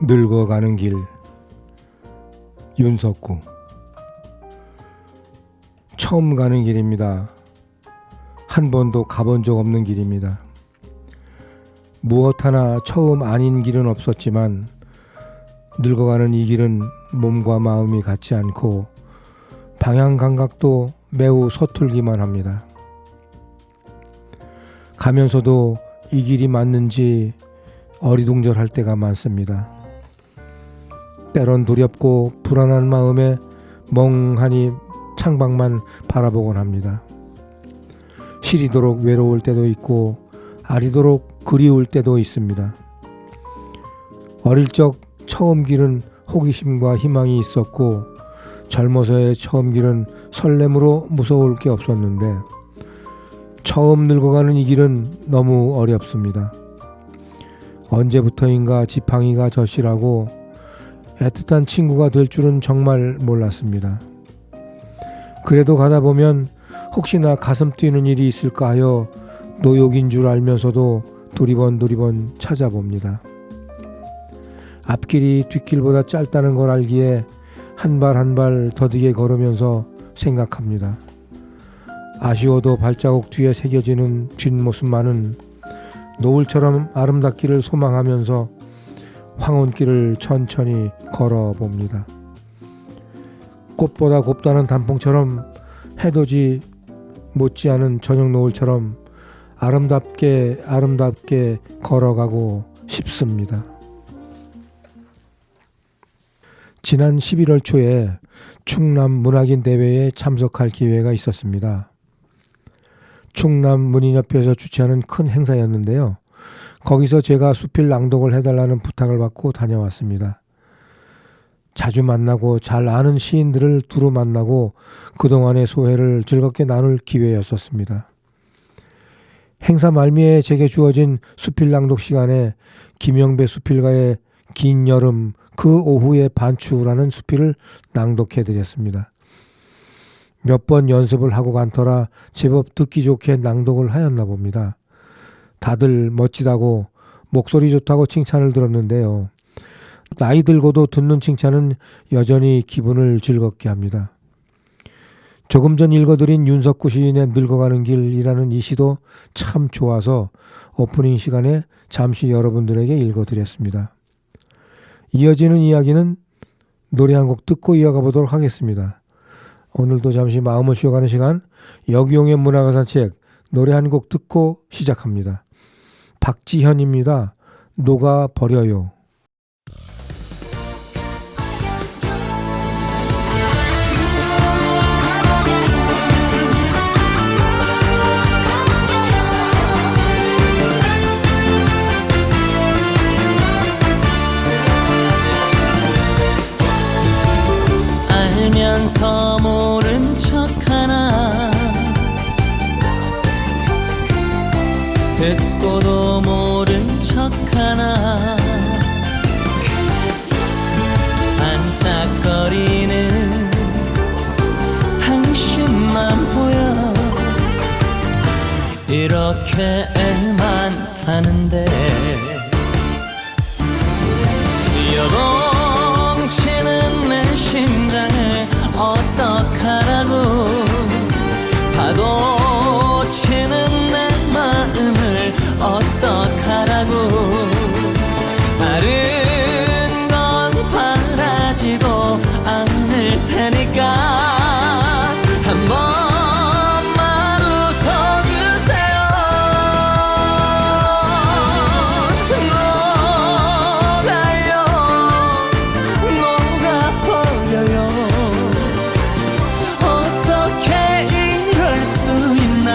늙어가는 길. 윤석구. 처음 가는 길입니다. 한 번도 가본 적 없는 길입니다. 무엇 하나 처음 아닌 길은 없었지만 늙어가는 이 길은 몸과 마음이 같지 않고 방향 감각도 매우 서툴기만 합니다. 가면서도 이 길이 맞는지 어리둥절할 때가 많습니다. 때론 두렵고 불안한 마음에 멍하니 창밖만 바라보곤 합니다. 시리도록 외로울 때도 있고 아리도록 그리울 때도 있습니다. 어릴 적 처음 길은 호기심과 희망이 있었고 젊어서의 처음 길은 설렘으로 무서울 게 없었는데 처음 늙어가는 이 길은 너무 어렵습니다. 언제부터인가 지팡이가 젖이라고 애틋한 친구가 될 줄은 정말 몰랐습니다. 그래도 가다 보면 혹시나 가슴 뛰는 일이 있을까 하여 노욕인 줄 알면서도 두리번 찾아봅니다. 앞길이 뒷길보다 짧다는 걸 알기에 한 발 한 발 더디게 걸으면서 생각합니다. 아쉬워도 발자국 뒤에 새겨지는 뒷모습만은 노을처럼 아름답기를 소망하면서 황혼길을 천천히 걸어봅니다. 꽃보다 곱다는 단풍처럼 해돋이 못지않은 저녁 노을처럼 아름답게 걸어가고 싶습니다. 지난 11월 초에 충남 문학인 대회에 참석할 기회가 있었습니다. 충남 문인협회에서 주최하는 큰 행사였는데요. 거기서 제가 수필 낭독을 해달라는 부탁을 받고 다녀왔습니다. 자주 만나고 잘 아는 시인들을 두루 만나고 그동안의 소회를 즐겁게 나눌 기회였었습니다. 행사 말미에 제게 주어진 수필 낭독 시간에 김영배 수필가의 긴 여름 그 오후의 반추라는 수필을 낭독해 드렸습니다. 몇 번 연습을 하고 간 터라 제법 듣기 좋게 낭독을 하였나 봅니다. 다들 멋지다고 목소리 좋다고 칭찬을 들었는데요. 나이 들고도 듣는 칭찬은 여전히 기분을 즐겁게 합니다. 조금 전 읽어드린 윤석구 시인의 늙어가는 길이라는 이 시도 참 좋아서 오프닝 시간에 잠시 여러분들에게 읽어드렸습니다. 이어지는 이야기는 노래 한 곡 듣고 이어가 보도록 하겠습니다. 오늘도 잠시 마음을 쉬어가는 시간, 역용의 문학가산책 노래 한 곡 듣고 시작합니다. 박지현입니다. 녹아버려요. 알면서 모른 척하나 듣고도 모른 척하나 반짝거리는 당신만 보여 이렇게 애만 타는데 요동치는 내 심장을 어떡하라고 파도 치는 내 마음을 어떡하라고 다른 건 바라지도 않을 테니까 한 번만 웃어주세요. 녹아버려요. 어떻게 이럴 수 있나.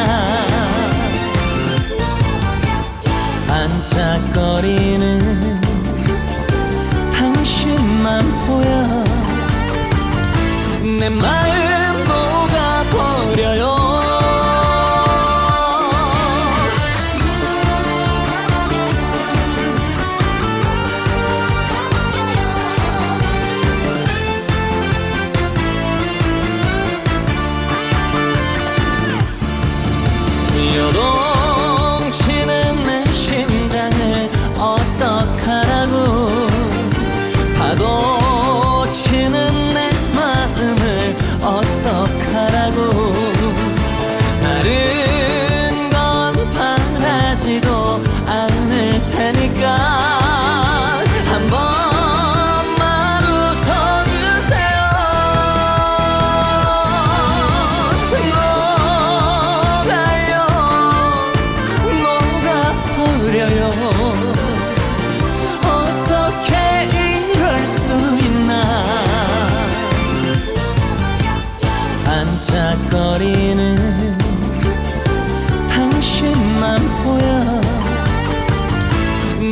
반짝거리는 당신만 보여 내 마음 녹아버려요. 요동치는 내 심장을 어떡하라고 어떻게 이럴 수 있나 반짝거리는 당신만 보여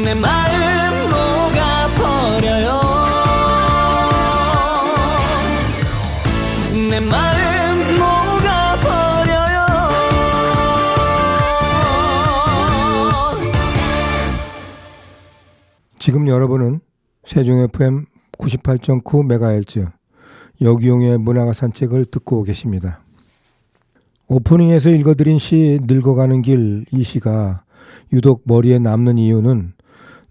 내 마음 녹아버려요 내 마음 녹아버려요 지금 여러분은 세종 FM 98.9MHz 여기용의 문화가 산책을 듣고 계십니다. 오프닝에서 읽어드린 시 늙어가는 길 이 시가 유독 머리에 남는 이유는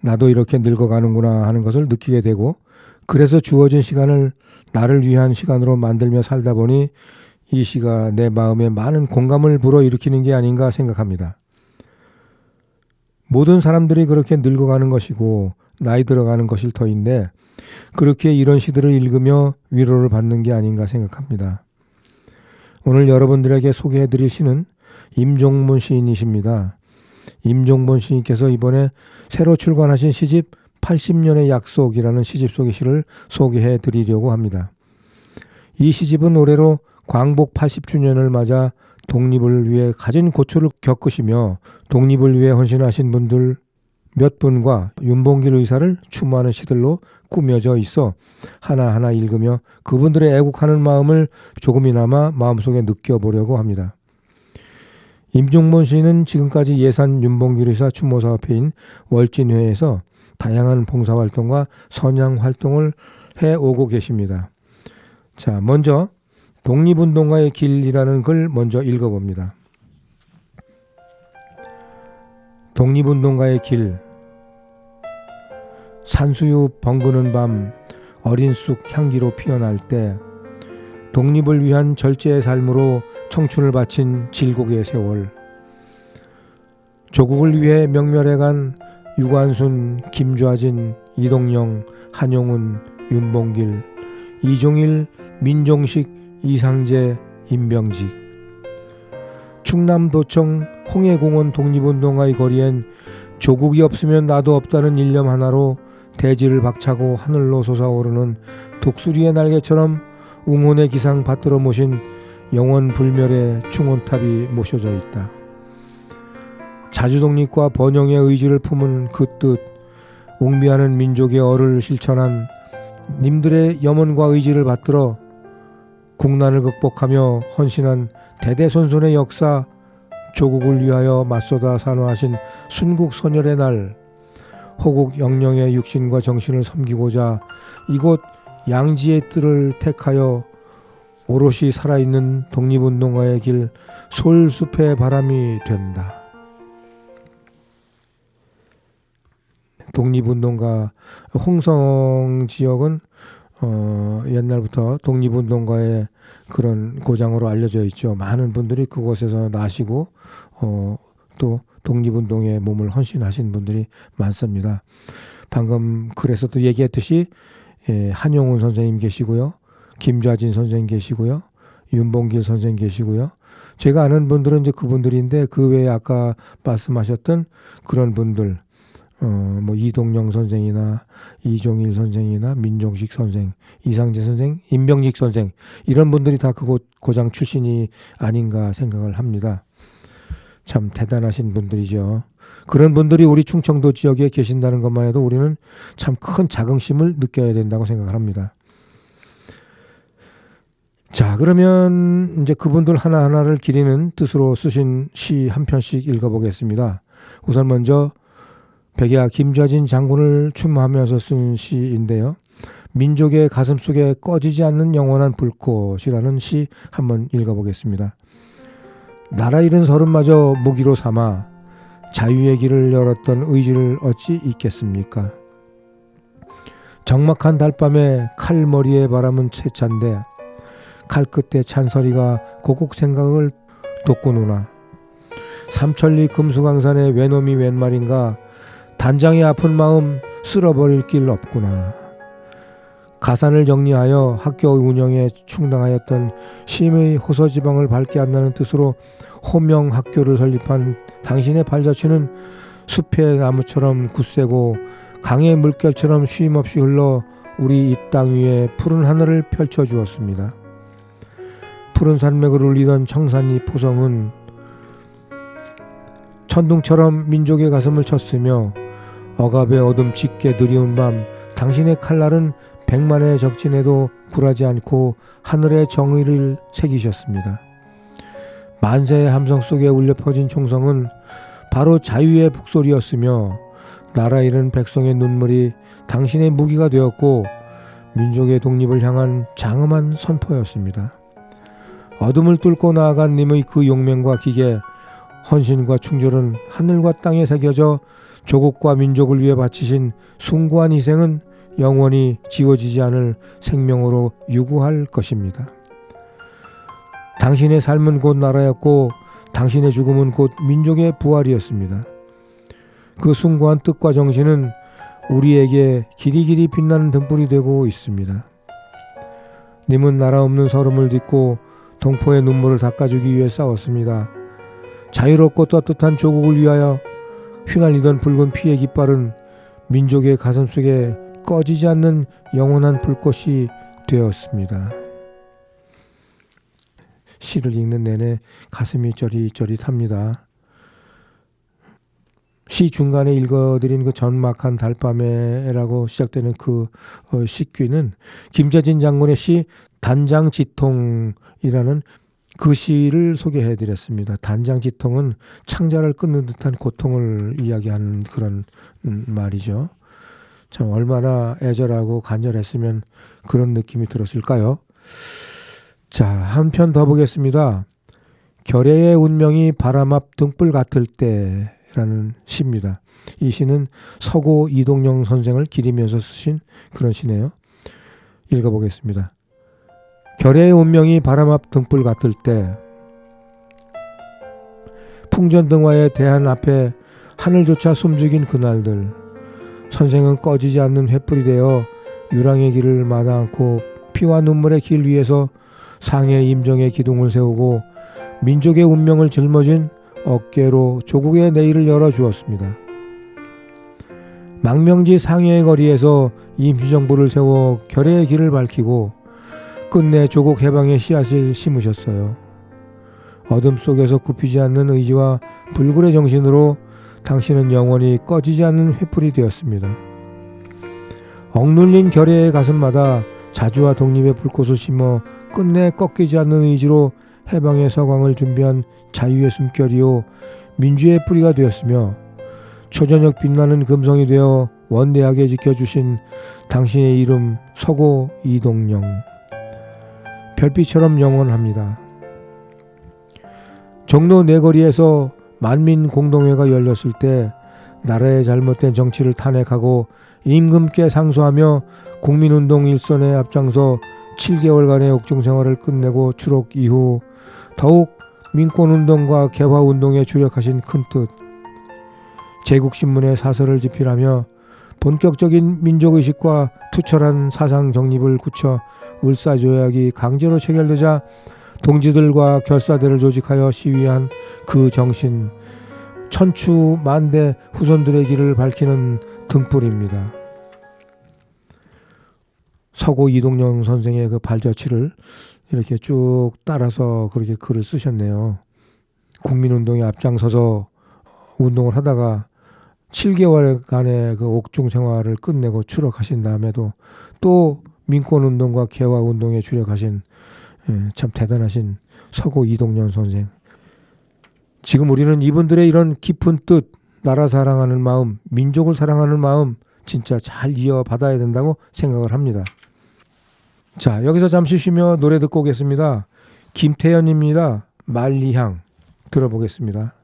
나도 이렇게 늙어가는구나 하는 것을 느끼게 되고 그래서 주어진 시간을 나를 위한 시간으로 만들며 살다 보니 이 시가 내 마음에 많은 공감을 불어일으키는 게 아닌가 생각합니다. 모든 사람들이 그렇게 늙어가는 것이고 나이 들어가는 것일 터인데 그렇게 이런 시들을 읽으며 위로를 받는 게 아닌가 생각합니다. 오늘 여러분들에게 소개해드릴 시는 임종문 시인이십니다. 임종문 시인께서 이번에 새로 출간하신 시집 80년의 약속이라는 시집 속의 시를 소개해드리려고 합니다. 이 시집은 올해로 광복 80주년을 맞아 독립을 위해 가진 고초를 겪으시며 독립을 위해 헌신하신 분들 몇 분과 윤봉길 의사를 추모하는 시들로 꾸며져 있어 하나하나 읽으며 그분들의 애국하는 마음을 조금이나마 마음속에 느껴보려고 합니다. 임종문 시인은 지금까지 예산 윤봉길 의사 추모사업회인 월진회에서 다양한 봉사활동과 선양활동을 해오고 계십니다. 자, 먼저 독립운동가의 길이라는 글 먼저 읽어봅니다. 독립운동가의 길. 산수유 벙그는 밤 어린 쑥 향기로 피어날 때 독립을 위한 절제의 삶으로 청춘을 바친 질곡의 세월. 조국을 위해 명멸해간 유관순, 김좌진, 이동영, 한용운, 윤봉길, 이종일, 민종식, 이상재, 임병직. 충남도청 홍해공원 독립운동가의 거리엔 조국이 없으면 나도 없다는 일념 하나로 대지를 박차고 하늘로 솟아오르는 독수리의 날개처럼 웅혼의 기상 받들어 모신 영원 불멸의 충원탑이 모셔져 있다. 자주독립과 번영의 의지를 품은 그 뜻, 웅비하는 민족의 얼을 실천한 님들의 염원과 의지를 받들어 국난을 극복하며 헌신한 대대손손의 역사, 조국을 위하여 맞서다 산화하신 순국선열의 날, 호국 영령의 육신과 정신을 섬기고자 이곳 양지의 뜰을 택하여 오롯이 살아있는 독립운동가의 길 솔숲의 바람이 된다. 독립운동가 홍성 지역은 옛날부터 독립운동가의 그런 고장으로 알려져 있죠. 많은 분들이 그곳에서 나시고 또 독립운동에 몸을 헌신하신 분들이 많습니다. 방금 글에서도 얘기했듯이 한용운 선생님 계시고요. 김좌진 선생님 계시고요. 윤봉길 선생님 계시고요. 제가 아는 분들은 이제 그분들인데 그 외에 아까 말씀하셨던 그런 분들 뭐 이동영 선생이나 이종일 선생이나 민종식 선생, 이상재 선생, 임병직 선생 이런 분들이 다 그곳 고장 출신이 아닌가 생각을 합니다. 참 대단하신 분들이죠. 그런 분들이 우리 충청도 지역에 계신다는 것만 해도 우리는 참 큰 자긍심을 느껴야 된다고 생각을 합니다. 자, 그러면 이제 그분들 하나하나를 기리는 뜻으로 쓰신 시 한 편씩 읽어보겠습니다. 우선 먼저 백야 김좌진 장군을 추모하면서 쓴 시인데요. 민족의 가슴속에 꺼지지 않는 영원한 불꽃이라는 시 한번 읽어보겠습니다. 나라 잃은 서름마저 무기로 삼아 자유의 길을 열었던 의지를 어찌 잊겠습니까? 적막한 달밤에 칼머리에 바람은 채찬데 칼끝에 찬소리가 고국 생각을 돋구누나. 삼천리 금수강산의 외놈이 웬 말인가. 단장의 아픈 마음 쓸어버릴 길 없구나. 가산을 정리하여 학교 운영에 충당하였던 심의 호서지방을 밝게 한다는 뜻으로 호명학교를 설립한 당신의 발자취는 숲의 나무처럼 굳세고 강의 물결처럼 쉼없이 흘러 우리 이 땅 위에 푸른 하늘을 펼쳐 주었습니다. 푸른 산맥을 울리던 청산리 포성은 천둥처럼 민족의 가슴을 쳤으며 억압의 어둠 짙게 드리운 밤 당신의 칼날은 백만의 적진에도 굴하지 않고 하늘의 정의를 새기셨습니다. 만세의 함성 속에 울려 퍼진 총성은 바로 자유의 북소리였으며 나라 잃은 백성의 눈물이 당신의 무기가 되었고 민족의 독립을 향한 장엄한 선포였습니다. 어둠을 뚫고 나아간 님의 그 용맹과 기계, 헌신과 충절은 하늘과 땅에 새겨져 조국과 민족을 위해 바치신 숭고한 희생은 영원히 지워지지 않을 생명으로 유구할 것입니다. 당신의 삶은 곧 나라였고 당신의 죽음은 곧 민족의 부활이었습니다. 그 숭고한 뜻과 정신은 우리에게 길이길이 빛나는 등불이 되고 있습니다. 님은 나라 없는 서름을 딛고 동포의 눈물을 닦아주기 위해 싸웠습니다. 자유롭고 떳떳한 조국을 위하여 휘날리던 붉은 피의 깃발은 민족의 가슴속에 꺼지지 않는 영원한 불꽃이 되었습니다. 시를 읽는 내내 가슴이 저릿저릿합니다. 시 중간에 읽어드린 그 전막한 달밤에라고 시작되는 그 시귀는 김재진 장군의 시 단장지통이라는 그 시를 소개해드렸습니다. 단장지통은 창자를 끊는 듯한 고통을 이야기하는 그런 말이죠. 참 얼마나 애절하고 간절했으면 그런 느낌이 들었을까요? 자, 한 편 더 보겠습니다. 결의의 운명이 바람 앞 등불 같을 때라는 시입니다. 이 시는 서고 이동영 선생을 기리면서 쓰신 그런 시네요. 읽어보겠습니다. 결의의 운명이 바람 앞 등불 같을 때 풍전등화의 대한 앞에 하늘조차 숨죽인 그날들 선생은 꺼지지 않는 횃불이 되어 유랑의 길을 마다 않고 피와 눈물의 길 위에서 상해 임정의 기둥을 세우고 민족의 운명을 짊어진 어깨로 조국의 내일을 열어주었습니다. 망명지 상해의 거리에서 임시정부를 세워 결의의 길을 밝히고 끝내 조국 해방의 씨앗을 심으셨어요. 어둠 속에서 굽히지 않는 의지와 불굴의 정신으로 당신은 영원히 꺼지지 않는 횃불이 되었습니다. 억눌린 결의의 가슴마다 자주와 독립의 불꽃을 심어 끝내 꺾이지 않는 의지로 해방의 서광을 준비한 자유의 숨결이요 민주의 뿌리가 되었으며 초저녁 빛나는 금성이 되어 원대하게 지켜주신 당신의 이름 서고 이동영 별빛처럼 영원합니다. 종로 내거리에서 만민공동회가 열렸을 때 나라의 잘못된 정치를 탄핵하고 임금께 상소하며 국민운동 일선에 앞장서 7개월간의 옥중생활을 끝내고 추록 이후 더욱 민권운동과 개화운동에 주력하신 큰 뜻, 제국신문의 사설을 집필하며 본격적인 민족의식과 투철한 사상 정립을 굳혀 을사조약이 강제로 체결되자 동지들과 결사대를 조직하여 시위한 그 정신, 천추만대 후손들의 길을 밝히는 등불입니다. 서고 이동영 선생의 그 발자취를 이렇게 쭉 따라서 그렇게 글을 쓰셨네요. 국민운동에 앞장서서 운동을 하다가 7개월간의 그 옥중 생활을 끝내고 추록하신 다음에도 또 민권운동과 개화운동에 주력하신 참 대단하신 서고 이동영 선생. 지금 우리는 이분들의 이런 깊은 뜻, 나라 사랑하는 마음, 민족을 사랑하는 마음 진짜 잘 이어받아야 된다고 생각을 합니다. 자, 여기서 잠시 쉬며 노래 듣고 오겠습니다. 김태현입니다. 만리향 들어보겠습니다.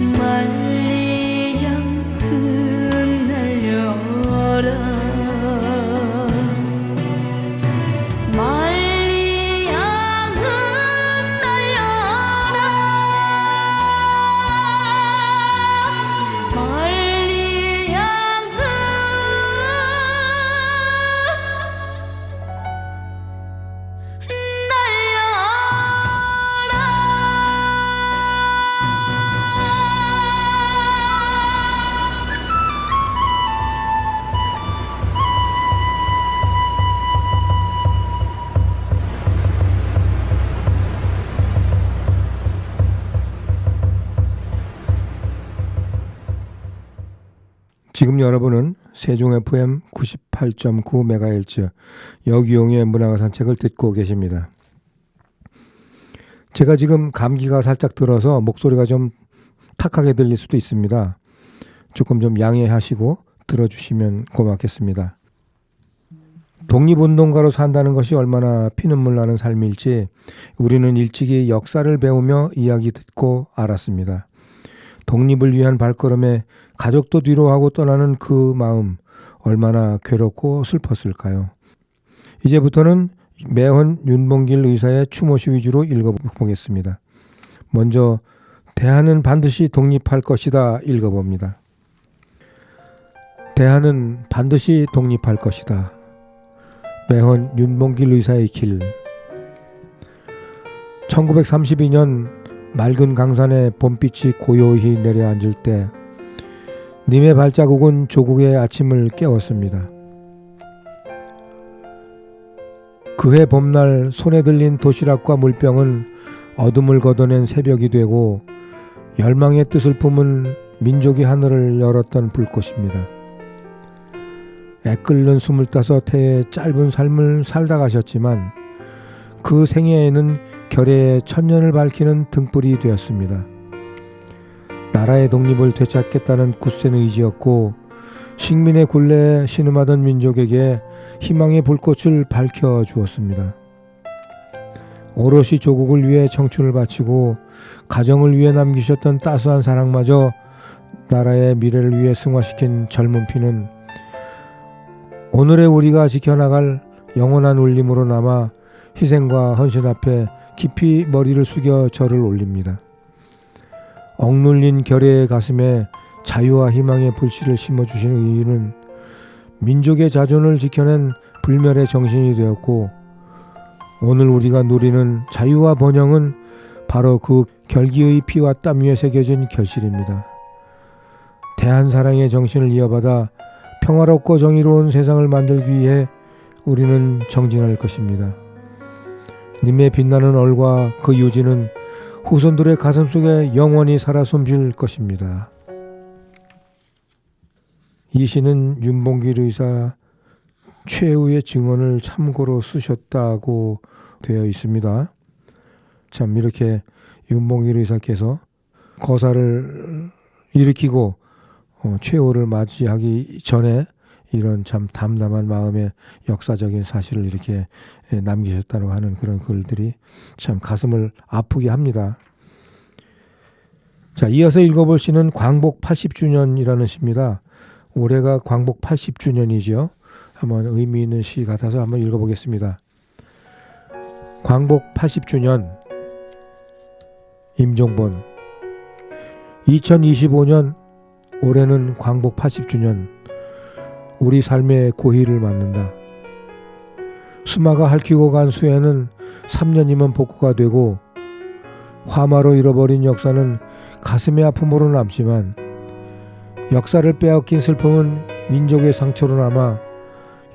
만리 양은 날려라 만리 양은 날려라 만리 양은 지금 여러분은 세종 FM 98.9MHz 여기용의 문화가 산책을 듣고 계십니다. 제가 지금 감기가 살짝 들어서 목소리가 좀 탁하게 들릴 수도 있습니다. 조금 좀 양해하시고 들어주시면 고맙겠습니다. 독립운동가로 산다는 것이 얼마나 피눈물 나는 삶일지 우리는 일찍이 역사를 배우며 이야기 듣고 알았습니다. 독립을 위한 발걸음에 가족도 뒤로 하고 떠나는 그 마음 얼마나 괴롭고 슬펐을까요? 이제부터는 매헌 윤봉길 의사의 추모시 위주로 읽어보겠습니다. 먼저 대한은 반드시 독립할 것이다 읽어봅니다. 대한은 반드시 독립할 것이다. 매헌 윤봉길 의사의 길. 1932년 맑은 강산에 봄빛이 고요히 내려앉을 때 님의 발자국은 조국의 아침을 깨웠습니다. 그해 봄날 손에 들린 도시락과 물병은 어둠을 걷어낸 새벽이 되고 열망의 뜻을 품은 민족의 하늘을 열었던 불꽃입니다. 애끓는 25해의 짧은 삶을 살다 가셨지만 그 생애에는 결의의 천년을 밝히는 등불이 되었습니다. 나라의 독립을 되찾겠다는 굳센 의지였고 식민의 굴레에 신음하던 민족에게 희망의 불꽃을 밝혀주었습니다. 오롯이 조국을 위해 청춘을 바치고 가정을 위해 남기셨던 따스한 사랑마저 나라의 미래를 위해 승화시킨 젊은 피는 오늘의 우리가 지켜나갈 영원한 울림으로 남아 희생과 헌신 앞에 깊이 머리를 숙여 절을 올립니다. 억눌린 결의의 가슴에 자유와 희망의 불씨를 심어주신 의인은 민족의 자존을 지켜낸 불멸의 정신이 되었고 오늘 우리가 누리는 자유와 번영은 바로 그 결기의 피와 땀 위에 새겨진 결실입니다. 대한사랑의 정신을 이어받아 평화롭고 정의로운 세상을 만들기 위해 우리는 정진할 것입니다. 님의 빛나는 얼과 그 유지는 후손들의 가슴속에 영원히 살아 숨질 것입니다. 이 시는 윤봉길 의사 최후의 증언을 참고로 쓰셨다고 되어 있습니다. 참 이렇게 윤봉길 의사께서 거사를 일으키고 최후를 맞이하기 전에 이런 참 담담한 마음의 역사적인 사실을 이렇게 남기셨다고 하는 그런 글들이 참 가슴을 아프게 합니다. 자, 이어서 읽어볼 시는 광복 80주년이라는 시입니다. 올해가 광복 80주년이죠. 한번 의미 있는 시 같아서 한번 읽어보겠습니다. 광복 80주년 임종본. 2025년 올해는 광복 80주년, 우리 삶의 고희를 맞는다. 수마가 핥히고 간 수해는 3년이면 복구가 되고 화마로 잃어버린 역사는 가슴의 아픔으로 남지만 역사를 빼앗긴 슬픔은 민족의 상처로 남아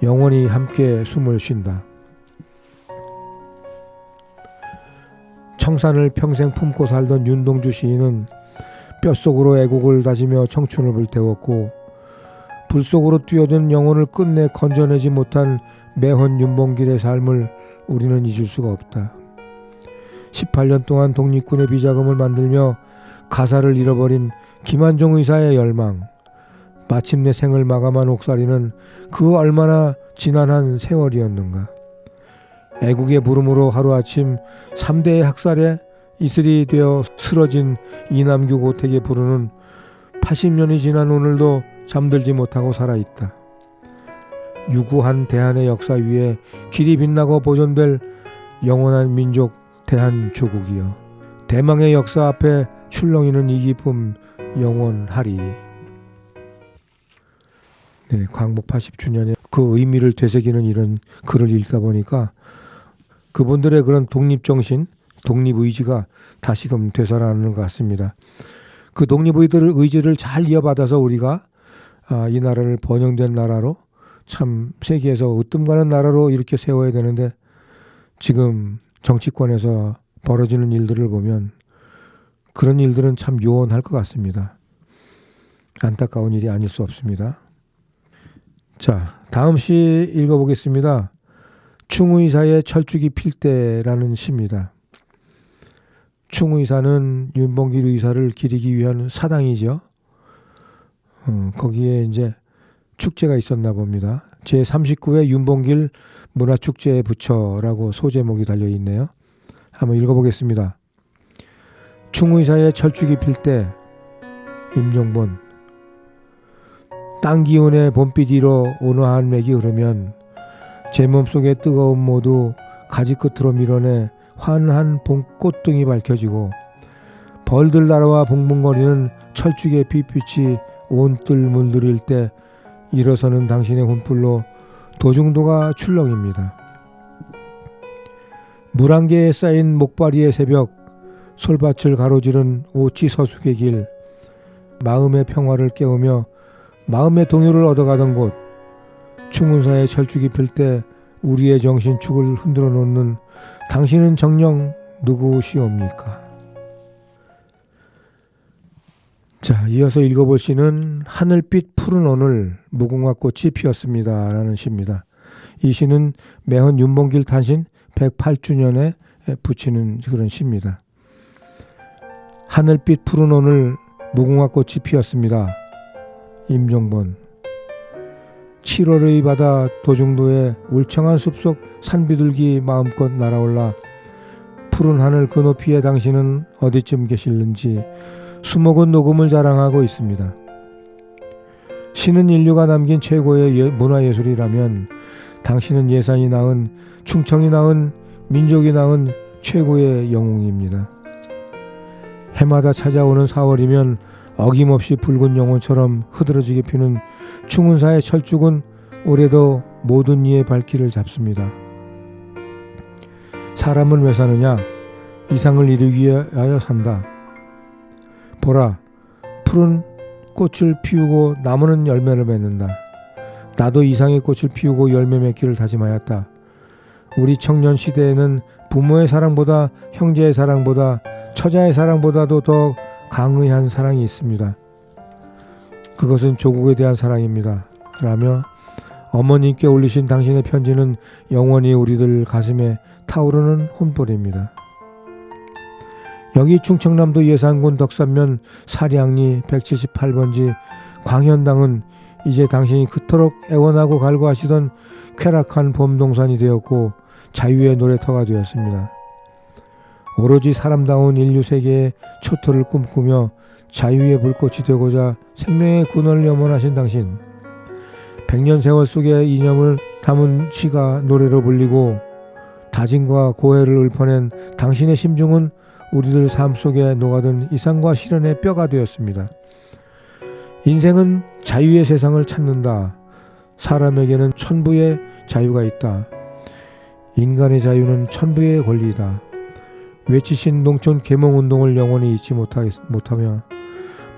영원히 함께 숨을 쉰다. 청산을 평생 품고 살던 윤동주 시인은 뼛속으로 애국을 다지며 청춘을 불태웠고 불 속으로 뛰어든 영혼을 끝내 건져내지 못한 매헌 윤봉길의 삶을 우리는 잊을 수가 없다. 18년 동안 독립군의 비자금을 만들며 가사를 잃어버린 김한종 의사의 열망, 마침내 생을 마감한 옥살이는 그 얼마나 지난한 세월이었는가. 애국의 부름으로 하루아침 3대의 학살에 이슬이 되어 쓰러진 이남규 고택에 부르는 80년이 지난 오늘도 잠들지 못하고 살아있다. 유구한 대한의 역사 위에 길이 빛나고 보존될 영원한 민족 대한조국이여, 대망의 역사 앞에 출렁이는 이 기쁨 영원하리. 네, 광복 80주년에 그 의미를 되새기는 이런 글을 읽다 보니까 그분들의 그런 독립정신, 독립의지가 다시금 되살아나는 것 같습니다. 그 독립의지를 잘 이어받아서 우리가 이 나라를 번영된 나라로, 참 세계에서 으뜸가는 나라로 이렇게 세워야 되는데, 지금 정치권에서 벌어지는 일들을 보면 그런 일들은 참 요원할 것 같습니다. 안타까운 일이 아닐 수 없습니다. 자, 다음 시 읽어보겠습니다. 충의사의 철쭉이 필 때라는 시입니다. 충의사는 윤봉길 의사를 기리기 위한 사당이죠. 거기에 이제 축제가 있었나 봅니다. 제39회 윤봉길 문화축제의 부처라고 소제목이 달려있네요. 한번 읽어보겠습니다. 충의사의 철쭉이 필 때, 임종본. 땅 기운의 봄빛 위로 온화한 맥이 흐르면 제 몸속의 뜨거움 모두 가지 끝으로 밀어내 환한 봄 꽃등이 밝혀지고, 벌들 날아와 붕붕거리는 철쭉의 빛빛이 온뜰 물들일 때 일어서는 당신의 혼불로 도중도가 출렁입니다. 물안개에 쌓인 목바리의 새벽, 솔밭을 가로지른 오치 서숙의 길, 마음의 평화를 깨우며 마음의 동요를 얻어가던 곳, 충운사의 철쭉이 필 때 우리의 정신축을 흔들어 놓는 당신은 정녕 누구시옵니까? 자, 이어서 읽어볼 시는 하늘빛 푸른 오늘 무궁화꽃이 피었습니다 라는 시입니다. 이 시는 매헌 윤봉길 탄신 108주년에 붙이는 그런 시입니다. 하늘빛 푸른 오늘 무궁화꽃이 피었습니다. 임종본. 7월의 바다 도중도에 울창한 숲속 산비둘기 마음껏 날아올라 푸른 하늘 그 높이에 당신은 어디쯤 계실는지 수목은 녹음을 자랑하고 있습니다. 시는 인류가 남긴 최고의 문화예술이라면 당신은 예산이 낳은, 충청이 낳은, 민족이 낳은 최고의 영웅입니다. 해마다 찾아오는 4월이면 어김없이 붉은 영혼처럼 흐드러지게 피는 충운사의 철쭉은 올해도 모든 이의 발길을 잡습니다. 사람은 왜 사느냐? 이상을 이루기 위하여 산다. 보라, 푸른 꽃을 피우고 나무는 열매를 맺는다. 나도 이상의 꽃을 피우고 열매 맺기를 다짐하였다. 우리 청년 시대에는 부모의 사랑보다, 형제의 사랑보다, 처자의 사랑보다도 더 강의한 사랑이 있습니다. 그것은 조국에 대한 사랑입니다. 라며 어머님께 올리신 당신의 편지는 영원히 우리들 가슴에 타오르는 혼불입니다. 여기 충청남도 예산군 덕산면 사량리 178번지 광현당은 이제 당신이 그토록 애원하고 갈구하시던 쾌락한 봄동산이 되었고 자유의 놀이터가 되었습니다. 오로지 사람다운 인류 세계의 초토를 꿈꾸며 자유의 불꽃이 되고자 생명의 군원을 염원하신 당신, 100년 세월 속의 이념을 담은 시가 노래로 불리고 다짐과 고해를 읊어낸 당신의 심중은 우리들 삶 속에 녹아든 이상과 실현의 뼈가 되었습니다. 인생은 자유의 세상을 찾는다. 사람에게는 천부의 자유가 있다. 인간의 자유는 천부의 권리이다. 외치신 농촌 계몽운동을 영원히 잊지 못하며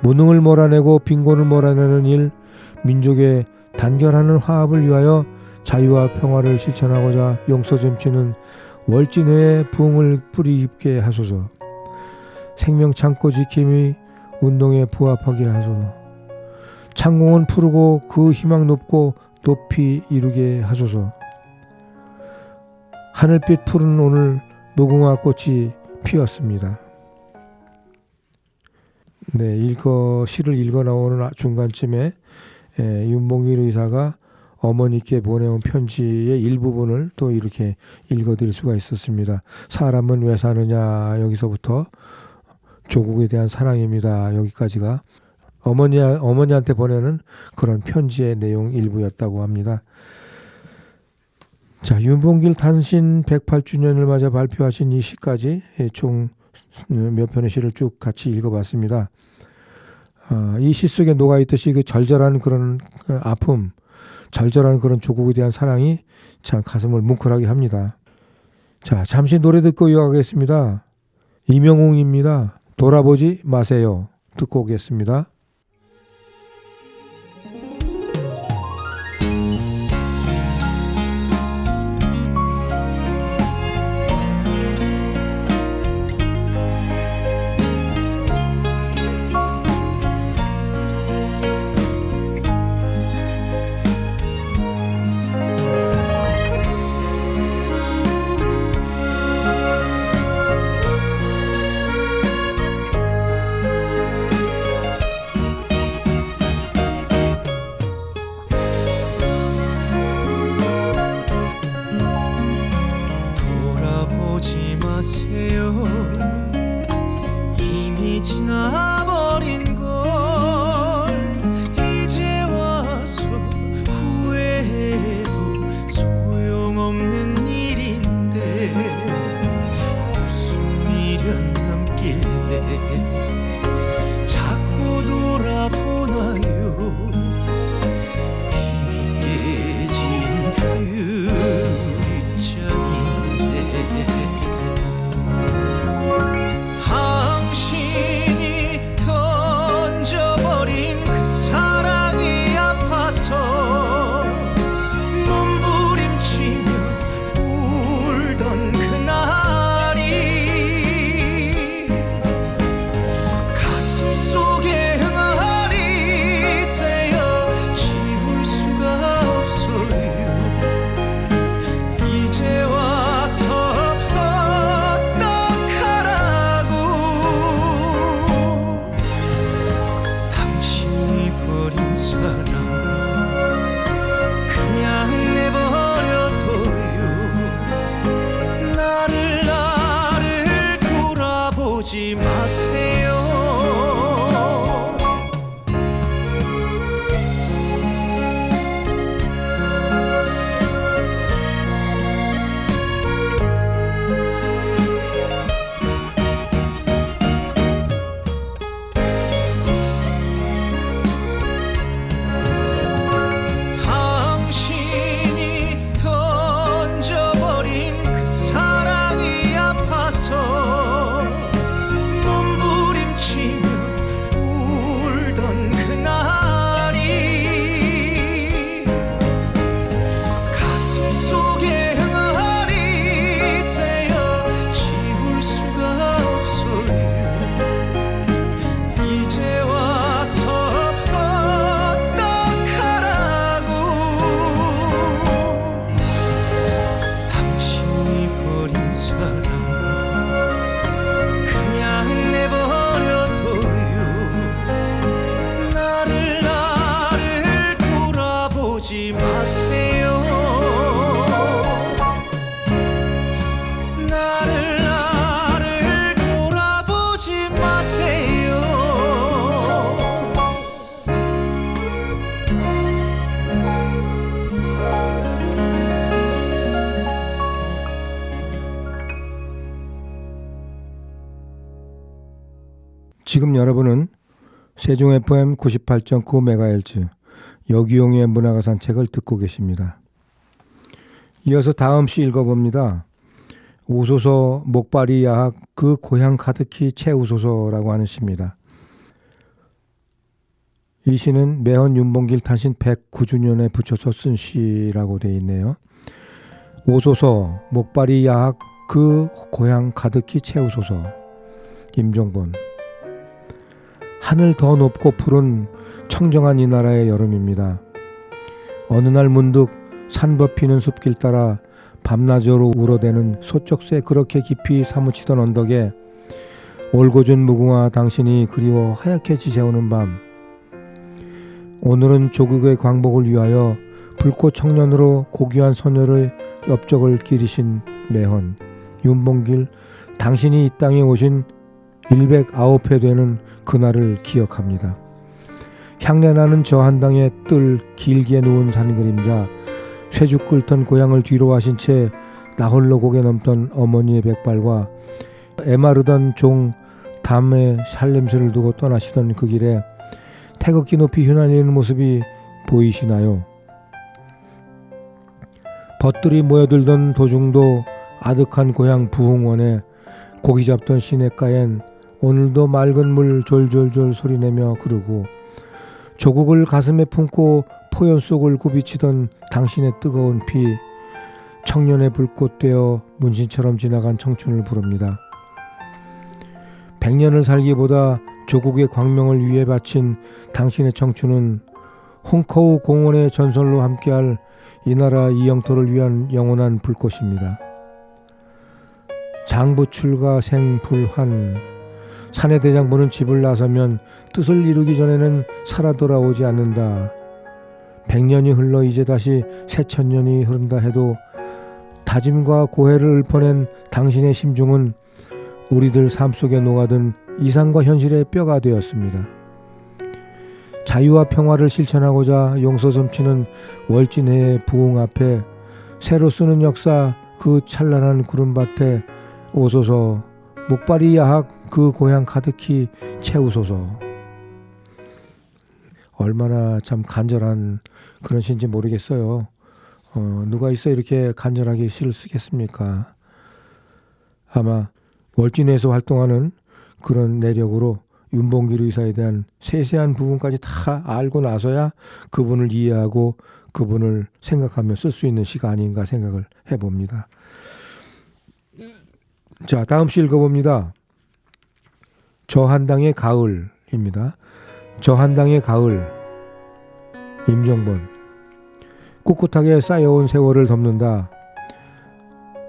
무능을 몰아내고 빈곤을 몰아내는 일, 민족의 단결하는 화합을 위하여 자유와 평화를 실천하고자 용서점치는 월진회의 부흥을 뿌리 깊게 하소서. 생명 창고 지킴이 운동에 부합하게 하소서. 창공은 푸르고 그 희망 높고 높이 이루게 하소서. 하늘빛 푸른 오늘 무궁화꽃이 피었습니다. 네, 시를 읽어 나오는 중간쯤에 윤봉길 의사가 어머니께 보내온 편지의 일부분을 또 이렇게 읽어드릴 수가 있었습니다. 사람은 왜 사느냐, 여기서부터 조국에 대한 사랑입니다. 여기까지가 어머니한테 보내는 그런 편지의 내용 일부였다고 합니다. 자, 윤봉길 탄신 108주년을 맞아 발표하신 이 시까지 총 몇 편의 시를 쭉 같이 읽어봤습니다. 이 시 속에 녹아있듯이 그 절절한 그런 아픔, 절절한 그런 조국에 대한 사랑이 참 가슴을 뭉클하게 합니다. 자, 잠시 노래 듣고 이어가겠습니다. 이명웅입니다. 돌아보지 마세요. 듣고 오겠습니다. 돌아보지 마세요. 이미 지나버린 걸 이제 와서 후회해도 소용없는 일인데 무슨 미련 남길래 자꾸 돌아보나요. 이미 깨진 당신이 던져버린 그 사랑이 아파서 몸부림치며 울던 그날이 가슴 속에 흥얼이 되어 지울 수가 없어요. 이제 와서 버린 사랑 그냥 내버려둬요. 나를 돌아보지 마세요. 돌아보지 마세요. 나를 돌아보지 마세요. 지금 여러분은 세종 FM 98.9MHz 여기용의 문화가 산책을 듣고 계십니다. 이어서 다음 시 읽어봅니다. 오소서 목발이 야학 그 고향 가득히 채우소서라고 하는 시입니다. 이 시는 매헌 윤봉길 탄신 109주년에 붙여서 쓴 시라고 되어 있네요. 오소서 목발이 야학 그 고향 가득히 채우소서. 임종본. 하늘 더 높고 푸른 청정한 이 나라의 여름입니다. 어느 날 문득 산 벗피는 숲길 따라 밤낮으로 울어대는 소쩍새 그렇게 깊이 사무치던 언덕에 올고준 무궁화 당신이 그리워 하얗게 지새우는 밤. 오늘은 조국의 광복을 위하여 불꽃 청년으로 고귀한 소녀의 엽적을 기리신 매헌 윤봉길, 당신이 이 땅에 오신 109회 되는 그날을 기억합니다. 향내나는 저 한당에 뜰 길게 누운 산그림자, 쇠죽 끓던 고향을 뒤로 하신 채 나홀로 고개 넘던 어머니의 백발과 애마르던 종 담에 살냄새를 두고 떠나시던 그 길에 태극기 높이 휘날리는 모습이 보이시나요? 벗들이 모여들던 도중도 아득한 고향 부흥원에 고기 잡던 시냇가엔 오늘도 맑은 물 졸졸졸 소리내며 흐르고, 조국을 가슴에 품고 포연 속을 굽이치던 당신의 뜨거운 피, 청년의 불꽃 되어 문신처럼 지나간 청춘을 부릅니다. 100년을 살기보다 조국의 광명을 위해 바친 당신의 청춘은 홍커우 공원의 전설로 함께할 이 나라 이 영토를 위한 영원한 불꽃입니다. 장부출가 생불환, 사내 대장부는 집을 나서면 뜻을 이루기 전에는 살아 돌아오지 않는다. 100년이 흘러 이제 다시 새천년이 흐른다 해도 다짐과 고해를 읊어낸 당신의 심중은 우리들 삶 속에 녹아든 이상과 현실의 뼈가 되었습니다. 자유와 평화를 실천하고자 용서 점치는 월진해의 부흥 앞에 새로 쓰는 역사 그 찬란한 구름밭에 오소서, 목발이 야학 그 고향 가득히 채우소서. 얼마나 참 간절한 그런 시인지 모르겠어요. 누가 있어 이렇게 간절하게 시를 쓰겠습니까? 아마 월진에서 활동하는 그런 내력으로 윤봉길 의사에 대한 세세한 부분까지 다 알고 나서야 그분을 이해하고 그분을 생각하며 쓸 수 있는 시가 아닌가 생각을 해봅니다. 자, 다음 시 읽어봅니다. 저 한당의 가을입니다. 저 한당의 가을, 임정번. 꿋꿋하게 쌓여온 세월을 덮는다.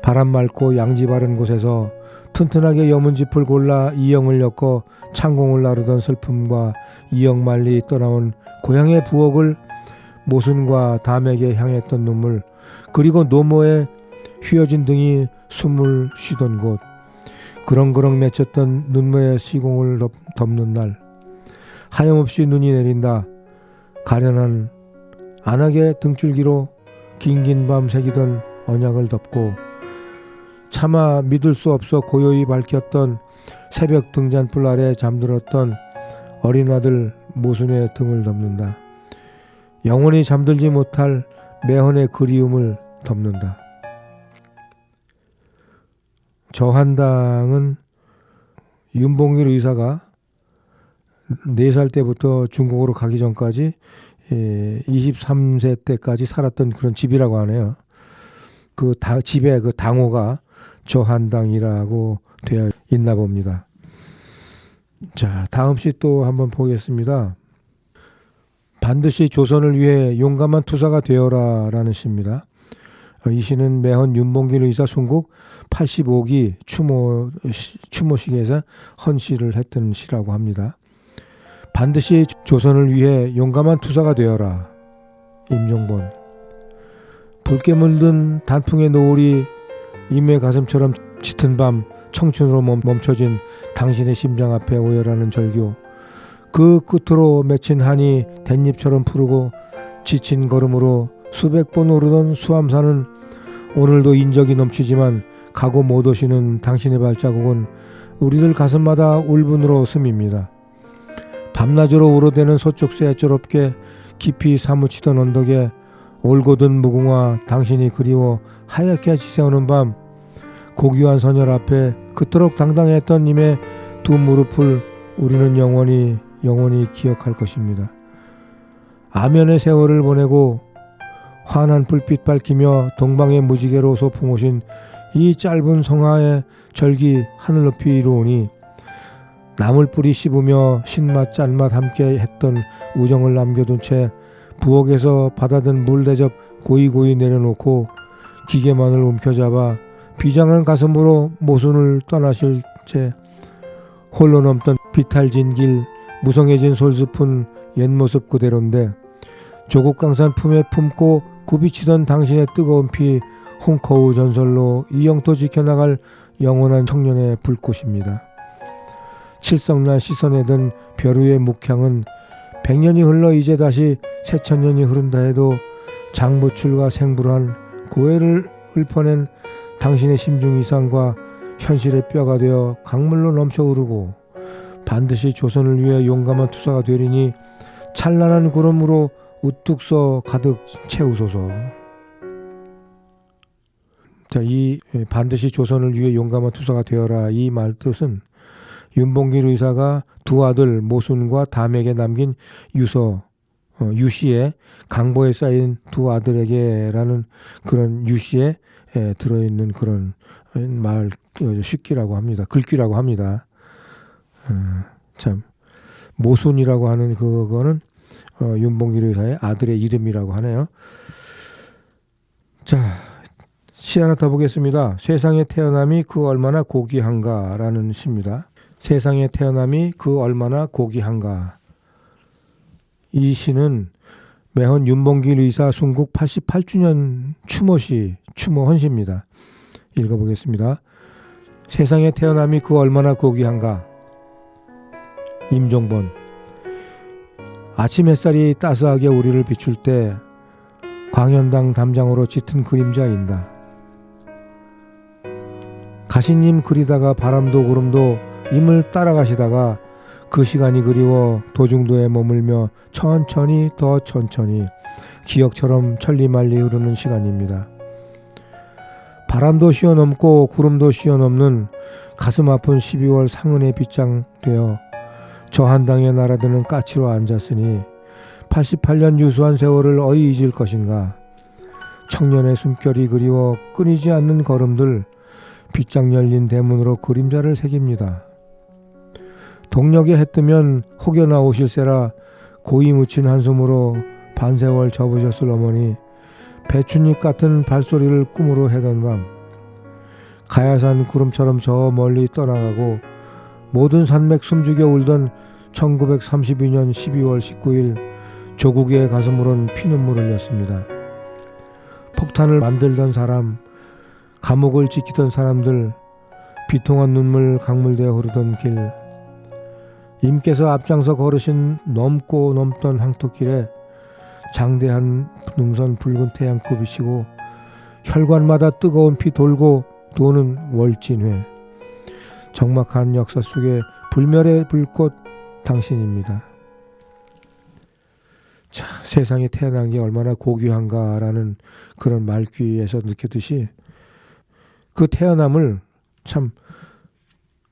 바람 맑고 양지 바른 곳에서 튼튼하게 여문 짚을 골라 이영을 엮어 창공을 나르던 슬픔과 이영 말리 떠나온 고향의 부엌을 모순과 담에게 향했던 눈물, 그리고 노모에 휘어진 등이 숨을 쉬던 곳, 그렁그렁 맺혔던 눈물의 시공을 덮는 날, 하염없이 눈이 내린다. 가련한 안하게 등줄기로 긴긴 밤 새기던 언약을 덮고 차마 믿을 수 없어 고요히 밝혔던 새벽 등잔불 아래 잠들었던 어린 아들 모순의 등을 덮는다. 영원히 잠들지 못할 매헌의 그리움을 덮는다. 저 한당은 윤봉길 의사가 4살 때부터 중국으로 가기 전까지 23세 때까지 살았던 그런 집이라고 하네요. 그 집의 그 당호가 저 한당이라고 되어 있나 봅니다. 자, 다음 시 또 한번 보겠습니다. 반드시 조선을 위해 용감한 투사가 되어라 라는 시입니다. 이 시는 매헌 윤봉길 의사 순국 85기 추모식에서 헌시를 했던 시라고 합니다. 반드시 조선을 위해 용감한 투사가 되어라. 임종본. 붉게 물든 단풍의 노을이 임의 가슴처럼 짙은 밤 청춘으로 멈춰진 당신의 심장 앞에 오열하는 절규, 그 끝으로 맺힌 한이 댄잎처럼 푸르고 지친 걸음으로 수백 번 오르던 수암산은 오늘도 인적이 넘치지만 가고 못 오시는 당신의 발자국은 우리들 가슴마다 울분으로 스밉니다. 밤낮으로 우러대는 서쪽새 애처롭게 깊이 사무치던 언덕에 올곧은 무궁화 당신이 그리워 하얗게 지새우는 밤, 고귀한 선열 앞에 그토록 당당했던 님의 두 무릎을 우리는 영원히 기억할 것입니다. 아면의 세월을 보내고 환한 불빛 밝히며 동방의 무지개로 소풍 오신 이 짧은 성하의 절기 하늘 높이 이루오니 나물뿌리 씹으며 신맛 짠맛 함께 했던 우정을 남겨둔 채 부엌에서 받아든 물 대접 고이고이 내려놓고 기계만을 움켜잡아 비장한 가슴으로 모순을 떠나실 채 홀로 넘던 비탈진 길, 무성해진 솔숲은 옛모습 그대로인데 조국 강산 품에 품고 굽이치던 당신의 뜨거운 피 홍커우 전설로 이영토 지켜나갈 영원한 청년의 불꽃입니다. 칠성날 씻어내던 벼루의 묵향은 100년이 흘러 이제 다시 새천년이 흐른다 해도 장부출과 생불한 고해를 읊어낸 당신의 심중 이상과 현실의 뼈가 되어 강물로 넘쳐 흐르고 반드시 조선을 위해 용감한 투사가 되리니 찬란한 구름으로 우뚝 서 가득 채우소서. 자, 이 반드시 조선을 위해 용감한 투사가 되어라 이 말 뜻은 윤봉길 의사가 두 아들 모순과 담에게 남긴 유서 유시에 강보에 쌓인 두 아들에게라는 그런 유시에 들어있는 그런 말 쉽기라고 합니다. 글귀라고 합니다. 참 모순이라고 하는 그거는 윤봉길 의사의 아들의 이름이라고 하네요. 자, 시 하나 더 보겠습니다. 세상에 태어남이 그 얼마나 고귀한가라는 시입니다. 세상에 태어남이 그 얼마나 고귀한가. 이 시는 매헌 윤봉길 의사 순국 88주년 추모시, 추모헌시입니다. 읽어보겠습니다. 세상에 태어남이 그 얼마나 고귀한가. 임종본. 아침 햇살이 따스하게 우리를 비출 때 광연당 담장으로 짙은 그림자인다. 가시님 그리다가 바람도 구름도 임을 따라가시다가 그 시간이 그리워 도중도에 머물며 천천히 더 천천히 기억처럼 천리말리 흐르는 시간입니다. 바람도 쉬어넘고 구름도 쉬어넘는 가슴 아픈 12월 상은의 빗장되어 저 한당에 날아드는 까치로 앉았으니 88년 유수한 세월을 어이 잊을 것인가. 청년의 숨결이 그리워 끊이지 않는 걸음들 빗장 열린 대문으로 그림자를 새깁니다. 동력에 해 뜨면 혹여 나오실세라 고이 묻힌 한숨으로 반세월 접으셨을 어머니 배춧잎 같은 발소리를 꿈으로 해던 밤 가야산 구름처럼 저 멀리 떠나가고 모든 산맥 숨죽여 울던 1932년 12월 19일 조국의 가슴으론 피눈물을 흘렸습니다. 폭탄을 만들던 사람, 감옥을 지키던 사람들, 비통한 눈물 강물되어 흐르던 길, 임께서 앞장서 걸으신 넘고 넘던 황토길에 장대한 능선 붉은 태양꽃 비치고 혈관마다 뜨거운 피 돌고 도는 월진회. 적막한 역사 속에 불멸의 불꽃 당신입니다. 자, 세상에 태어난 게 얼마나 고귀한가라는 그런 말귀에서 느꼈듯이 그 태어남을 참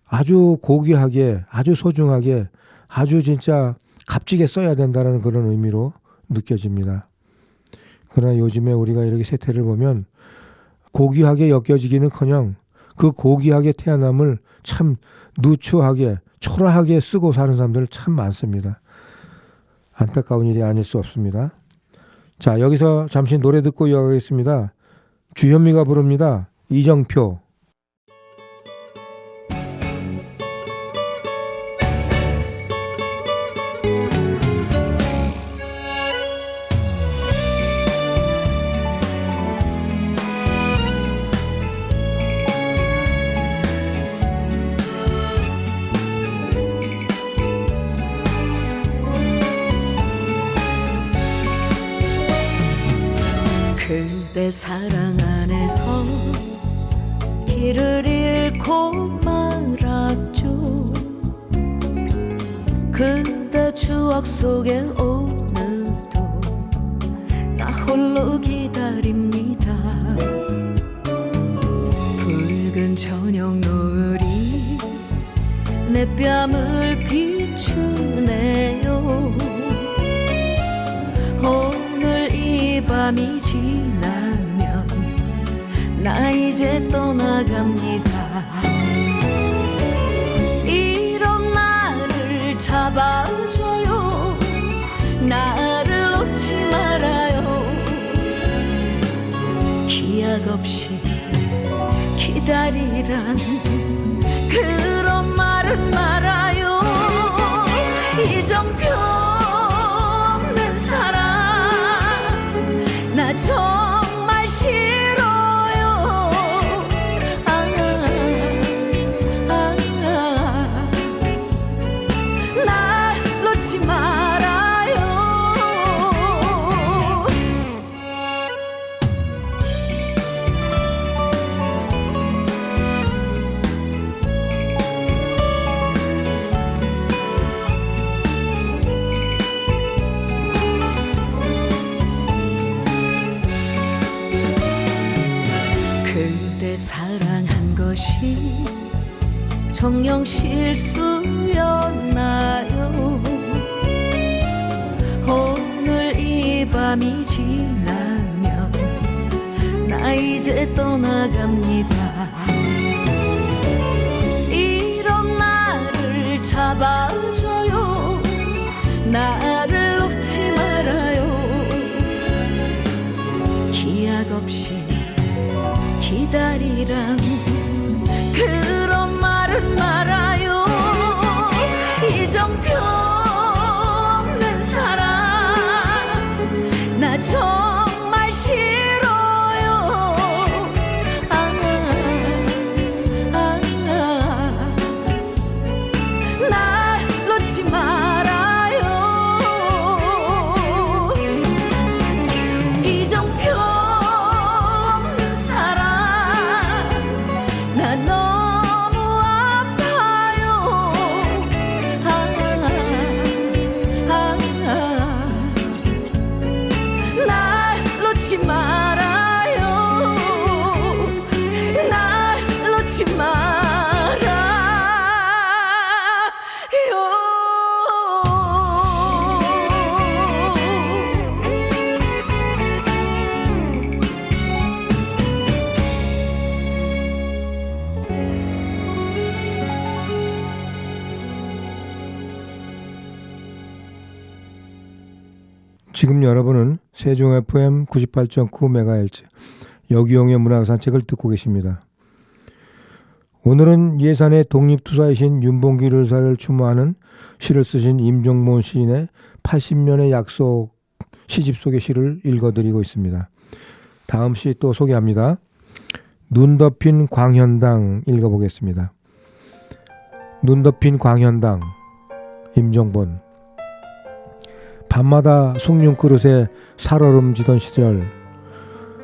아주 고귀하게, 아주 소중하게, 아주 진짜 값지게 써야 된다는 그런 의미로 느껴집니다. 그러나 요즘에 우리가 이렇게 세태를 보면 고귀하게 여겨지기는커녕 그 고귀하게 태어남을 참 누추하게, 초라하게 쓰고 사는 사람들 참 많습니다. 안타까운 일이 아닐 수 없습니다. 자, 여기서 잠시 노래 듣고 이어가겠습니다. 주현미가 부릅니다. 이정표. 그대 사랑 안에서 길을 잃고 말았죠. 그대 추억 속에 오늘도 나 홀로 기다립니다. 붉은 저녁 노을이 내 뺨을 비추네요. 오늘 이 밤이 지나면 나 이제 떠나갑니다. 이런 나를 잡아줘요. 나를 놓지 말아요. 기약 없이 기다리란 그런 말은 말아요. 이정표 없는 사람 나 정녕 실수였나요? 오늘 이 밤이 지나면 나 이제 떠나갑니다. 이런 나를 잡아줘요. 나를 놓지 말아요. 기약 없이 기다리란 그런 말은 말아요. 이정표 없는 사랑 나 정말 싫어요. 날 놓지 말아요. 이정표 없는 사랑 나 너무 아파요. 날 놓지 말아요. 날 놓지 말아요. 지금 여러분은 세종 FM 98.9MHz 여기용의 문학산책을 듣고 계십니다. 오늘은 예산의 독립투사이신 윤봉길 의사를 추모하는 시를 쓰신 임종몬 시인의 80년의 약속 시집 속의 시를 읽어드리고 있습니다. 다음 시 또 소개합니다. 눈 덮인 광현당 읽어보겠습니다. 눈 덮인 광현당 임종본. 밤마다 숭늉 그릇에 살얼음 지던 시절,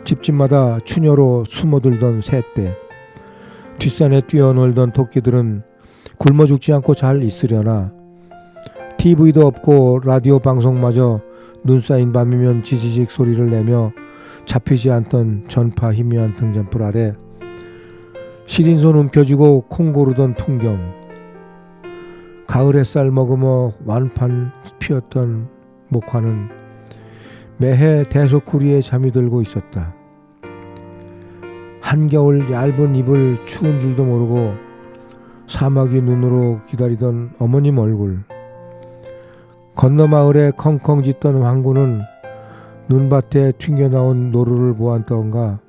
집집마다 추녀로 숨어들던 새때, 뒷산에 뛰어놀던 토끼들은 굶어 죽지 않고 잘 있으려나. TV도 없고 라디오 방송마저 눈 쌓인 밤이면 지지직 소리를 내며 잡히지 않던 전파 희미한 등잔불 아래 시린손 움켜쥐고 콩 고르던 풍경, 가을 햇살 머금어 완판 피었던 목화는 매해 대소쿠리에 잠이 들고 있었다. 한겨울 얇은 이불 추운 줄도 모르고 사마귀 눈으로 기다리던 어머님 얼굴, 건너 마을에 컹컹 짖던 황구는 눈밭에 튕겨나온 노루를 보았던가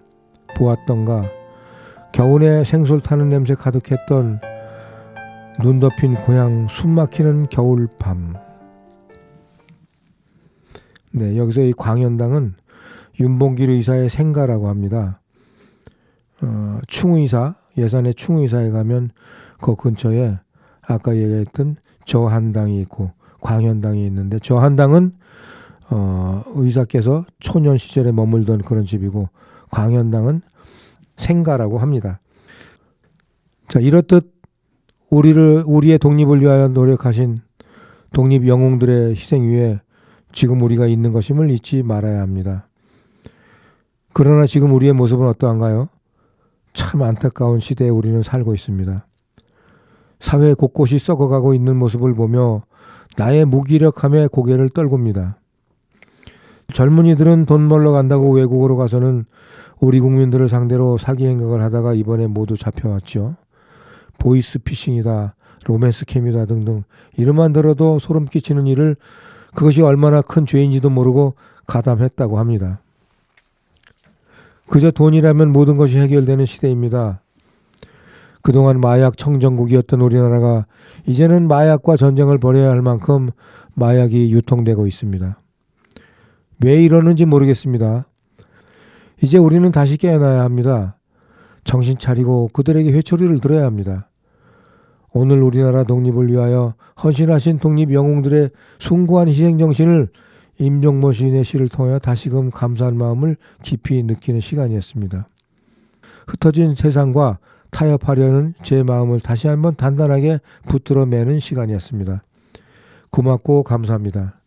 겨우내 생솔 타는 냄새 가득했던 눈 덮인 고향 숨막히는 겨울밤. 네, 여기서 이 광현당은 윤봉길 의사의 생가라고 합니다. 충의사, 예산의 충의사에 가면 그 근처에 아까 얘기했던 저한당이 있고 광현당이 있는데, 저한당은 의사께서 초년 시절에 머물던 그런 집이고 광현당은 생가라고 합니다. 자, 이렇듯 우리의 독립을 위하여 노력하신 독립 영웅들의 희생 위에 지금 우리가 있는 것임을 잊지 말아야 합니다. 그러나 지금 우리의 모습은 어떠한가요? 참 안타까운 시대에 우리는 살고 있습니다. 사회 곳곳이 썩어가고 있는 모습을 보며 나의 무기력함에 고개를 떨굽니다. 젊은이들은 돈 벌러 간다고 외국으로 가서는 우리 국민들을 상대로 사기 행각을 하다가 이번에 모두 잡혀왔죠. 보이스피싱이다, 로맨스캠이다 등등 이름만 들어도 소름 끼치는 일을 그것이 얼마나 큰 죄인지도 모르고 가담했다고 합니다. 그저 돈이라면 모든 것이 해결되는 시대입니다. 그동안 마약 청정국이었던 우리나라가 이제는 마약과 전쟁을 벌여야 할 만큼 마약이 유통되고 있습니다. 왜 이러는지 모르겠습니다. 이제 우리는 다시 깨어나야 합니다. 정신 차리고 그들에게 회초리를 들어야 합니다. 오늘 우리나라 독립을 위하여 헌신하신 독립 영웅들의 숭고한 희생정신을 임종모 시인의 시를 통하여 다시금 감사한 마음을 깊이 느끼는 시간이었습니다. 흩어진 세상과 타협하려는 제 마음을 다시 한번 단단하게 붙들어 매는 시간이었습니다. 고맙고 감사합니다.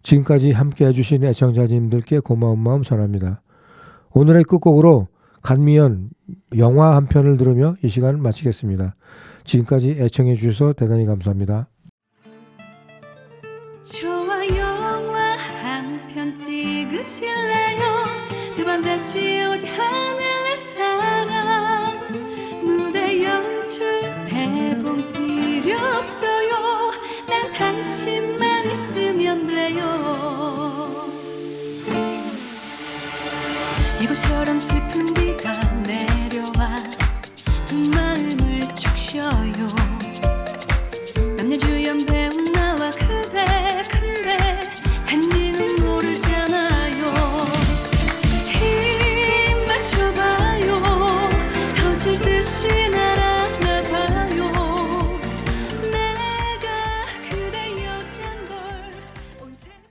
지금까지 함께 해주신 애청자님들께 고마운 마음 전합니다. 오늘의 끝곡으로 간미연 영화 한 편을 들으며 이 시간 마치겠습니다. 지금까지 애청해 주셔서 대단히 감사합니다. 좋아요와 한편 찍으실래요? 두 번 다시 오지 하늘의 사랑 무대 연출 대본 필요 없어요. 난 당신만 있으면 돼요. 이곳처럼 슬픈